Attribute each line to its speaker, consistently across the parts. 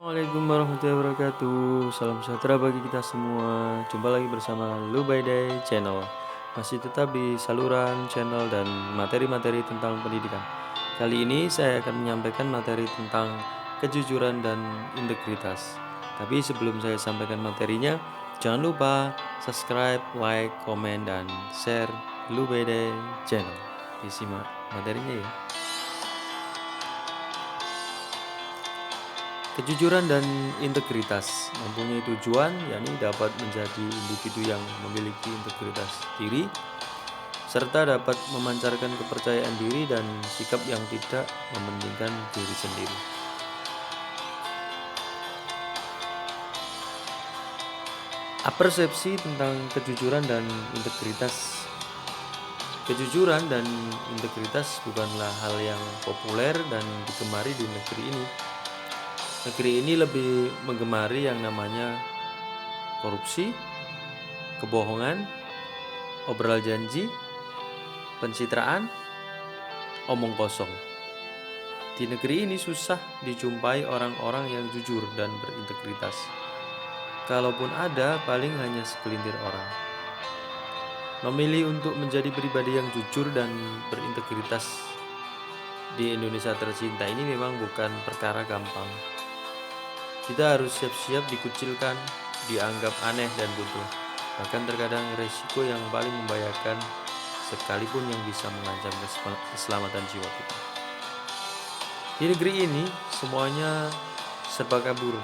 Speaker 1: Assalamualaikum warahmatullahi wabarakatuh. Salam sejahtera bagi kita semua. Jumpa lagi bersama Lu by Day Channel. Masih tetap di saluran channel dan materi-materi tentang pendidikan. Kali ini saya akan menyampaikan materi tentang kejujuran dan integritas. Tapi sebelum saya sampaikan materinya, jangan lupa subscribe, like, komen, dan share Lu by Day Channel. Disimak materinya ya. Kejujuran dan integritas mempunyai tujuan, yakni dapat menjadi individu yang memiliki integritas diri, serta dapat memancarkan kepercayaan diri dan sikap yang tidak mementingkan diri sendiri. Persepsi tentang kejujuran dan integritas. Kejujuran dan integritas bukanlah hal yang populer dan digemari di negeri ini. Negeri ini lebih menggemari yang namanya korupsi, kebohongan, obral janji, pencitraan, omong kosong. Di negeri ini susah dijumpai orang-orang yang jujur dan berintegritas. Kalaupun ada, paling hanya segelintir orang. Memilih untuk menjadi pribadi yang jujur dan berintegritas di Indonesia tercinta ini memang bukan perkara gampang. Kita harus siap-siap dikucilkan, dianggap aneh dan bodoh. Bahkan terkadang resiko yang paling membahayakan sekalipun yang bisa mengancam keselamatan jiwa kita. Di negeri ini semuanya serba kabur,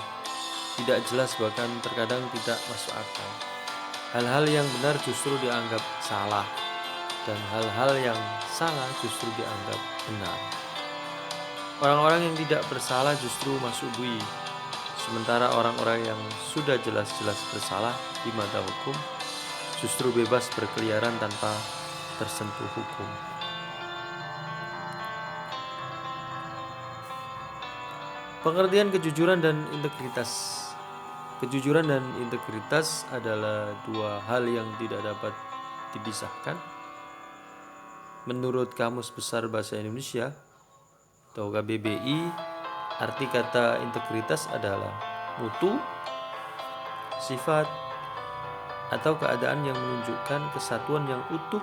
Speaker 1: tidak jelas bahkan terkadang tidak masuk akal. Hal-hal yang benar justru dianggap salah, dan hal-hal yang salah justru dianggap benar. Orang-orang yang tidak bersalah justru masuk bui, sementara orang-orang yang sudah jelas-jelas bersalah di mata hukum justru bebas berkeliaran tanpa tersentuh hukum. Pengertian kejujuran dan integritas. Kejujuran dan integritas adalah dua hal yang tidak dapat dipisahkan. Menurut Kamus Besar Bahasa Indonesia atau KBBI, arti kata integritas adalah mutu, sifat, atau keadaan yang menunjukkan kesatuan yang utuh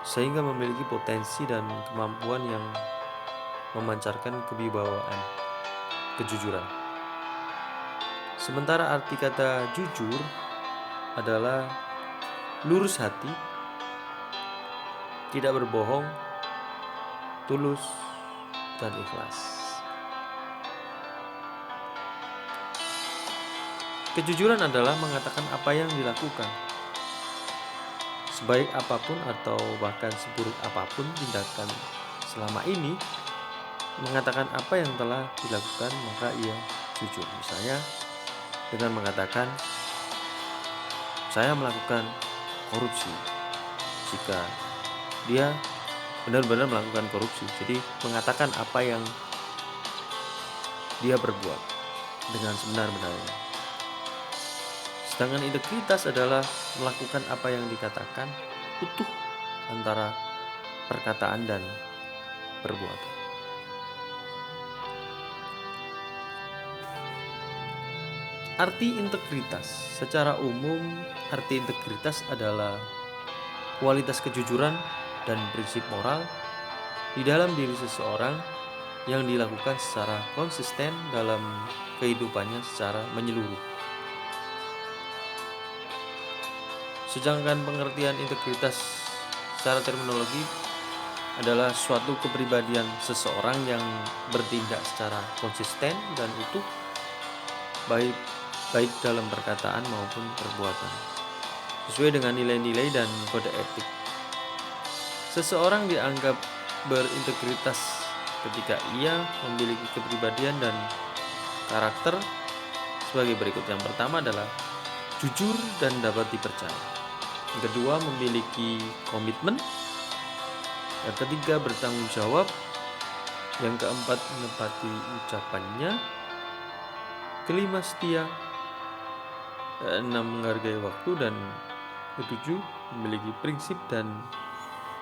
Speaker 1: sehingga memiliki potensi dan kemampuan yang memancarkan kewibawaan, kejujuran. Sementara arti kata jujur adalah lurus hati, tidak berbohong, tulus, dan ikhlas. Kejujuran adalah mengatakan apa yang dilakukan, sebaik apapun atau bahkan seburuk apapun tindakan selama ini. Mengatakan apa yang telah dilakukan, maka ia jujur. Misalnya dengan mengatakan saya melakukan korupsi, jika dia benar-benar melakukan korupsi. Jadi mengatakan apa yang dia perbuat dengan sebenar-benarnya. Sedangkan integritas adalah melakukan apa yang dikatakan utuh antara perkataan dan perbuatan. Arti integritas. Secara umum, arti integritas adalah kualitas kejujuran dan prinsip moral di dalam diri seseorang yang dilakukan secara konsisten dalam kehidupannya secara menyeluruh. Sedangkan pengertian integritas secara terminologi adalah suatu kepribadian seseorang yang bertindak secara konsisten dan utuh, baik dalam perkataan maupun perbuatan, sesuai dengan nilai-nilai dan kode etik. Seseorang dianggap berintegritas ketika ia memiliki kepribadian dan karakter sebagai berikut. Yang pertama adalah jujur dan dapat dipercaya. Yang kedua, memiliki komitmen. Yang ketiga, bertanggung jawab. Yang keempat, menepati ucapannya. Kelima, setia. Keenam, menghargai waktu. Dan ketujuh, memiliki prinsip dan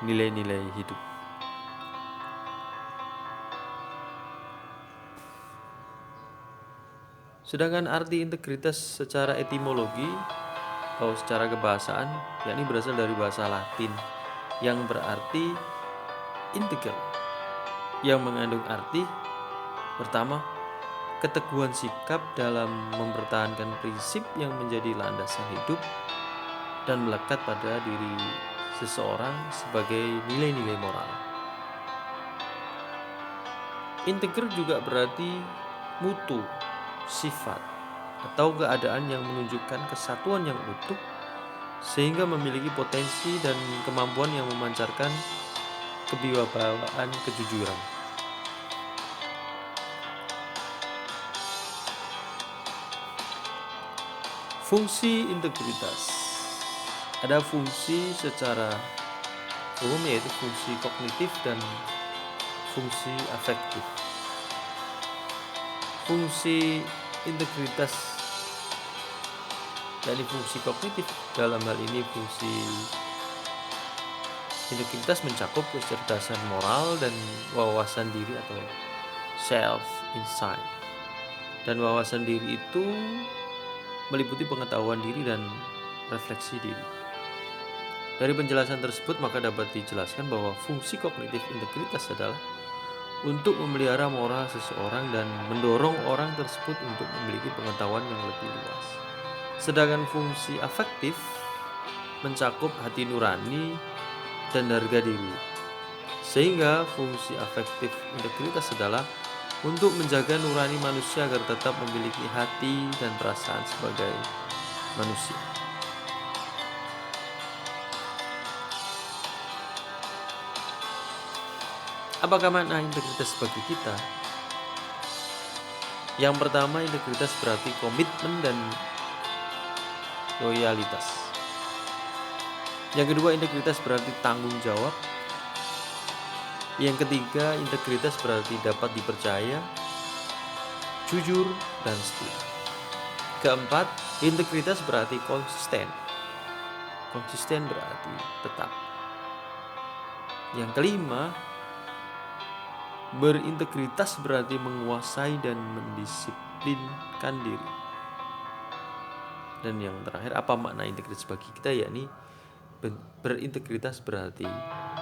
Speaker 1: nilai-nilai hidup. Sedangkan arti integritas secara etimologi atau secara kebahasaan yakni berasal dari bahasa Latin yang berarti integer, yang mengandung arti pertama, keteguhan sikap dalam mempertahankan prinsip yang menjadi landasan hidup dan melekat pada diri seseorang sebagai nilai-nilai moral. Integer juga berarti mutu, sifat, atau keadaan yang menunjukkan kesatuan yang utuh sehingga memiliki potensi dan kemampuan yang memancarkan kewibawaan kejujuran. Fungsi integritas. Ada fungsi secara umum yaitu fungsi kognitif dan fungsi afektif. Fungsi integritas yakni fungsi kognitif, dalam hal ini fungsi integritas mencakup kecerdasan moral dan wawasan diri atau self insight. Dan wawasan diri itu meliputi pengetahuan diri dan refleksi diri. Dari penjelasan tersebut maka dapat dijelaskan bahwa fungsi kognitif integritas adalah untuk memelihara moral seseorang dan mendorong orang tersebut untuk memiliki pengetahuan yang lebih luas. Sedangkan fungsi afektif mencakup hati nurani dan harga diri. Sehingga fungsi afektif integritas adalah untuk menjaga nurani manusia agar tetap memiliki hati dan perasaan sebagai manusia. Apakah makna integritas bagi kita? Yang pertama, integritas berarti komitmen dan loyalitas. Yang kedua, integritas berarti tanggung jawab. Yang ketiga, integritas berarti dapat dipercaya, jujur, dan setia. Keempat, integritas berarti konsisten. Konsisten berarti tetap. Yang kelima, berintegritas berarti menguasai dan mendisiplinkan diri. Dan yang terakhir, apa makna integritas bagi kita? Yakni berintegritas berarti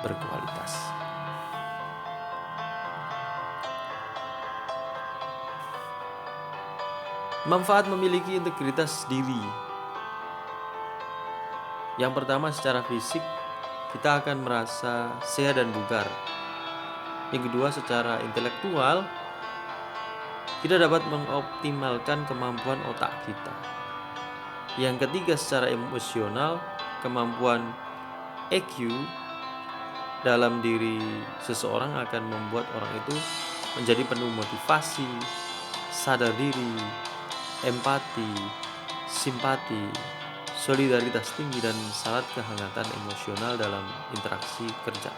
Speaker 1: berkualitas. Manfaat memiliki integritas diri. Yang pertama, secara fisik kita akan merasa sehat dan bugar. Yang kedua, secara intelektual kita dapat mengoptimalkan kemampuan otak kita. Yang ketiga, secara emosional, kemampuan EQ dalam diri seseorang akan membuat orang itu menjadi penuh motivasi, sadar diri, empati, simpati, solidaritas tinggi, dan syarat kehangatan emosional dalam interaksi kerja.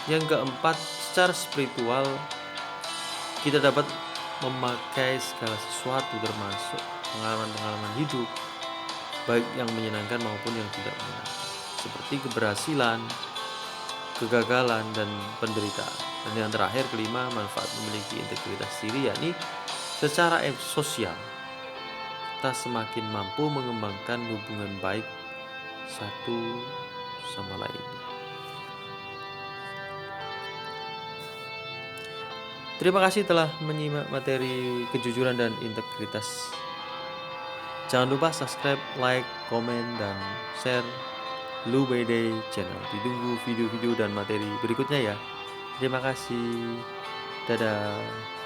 Speaker 1: Yang keempat, secara spiritual kita dapat memakai segala sesuatu termasuk pengalaman-pengalaman hidup, baik yang menyenangkan maupun yang tidak menyenangkan, seperti keberhasilan, kegagalan, dan penderitaan. Dan yang terakhir, kelima, manfaat memiliki integritas diri yakni secara sosial kita semakin mampu mengembangkan hubungan baik satu sama lain. Terima kasih telah menyimak materi kejujuran dan integritas. Jangan lupa subscribe, like, komen, dan share Lu Bede Channel. Ditunggu video-video dan materi berikutnya ya. Terima kasih. Dadah.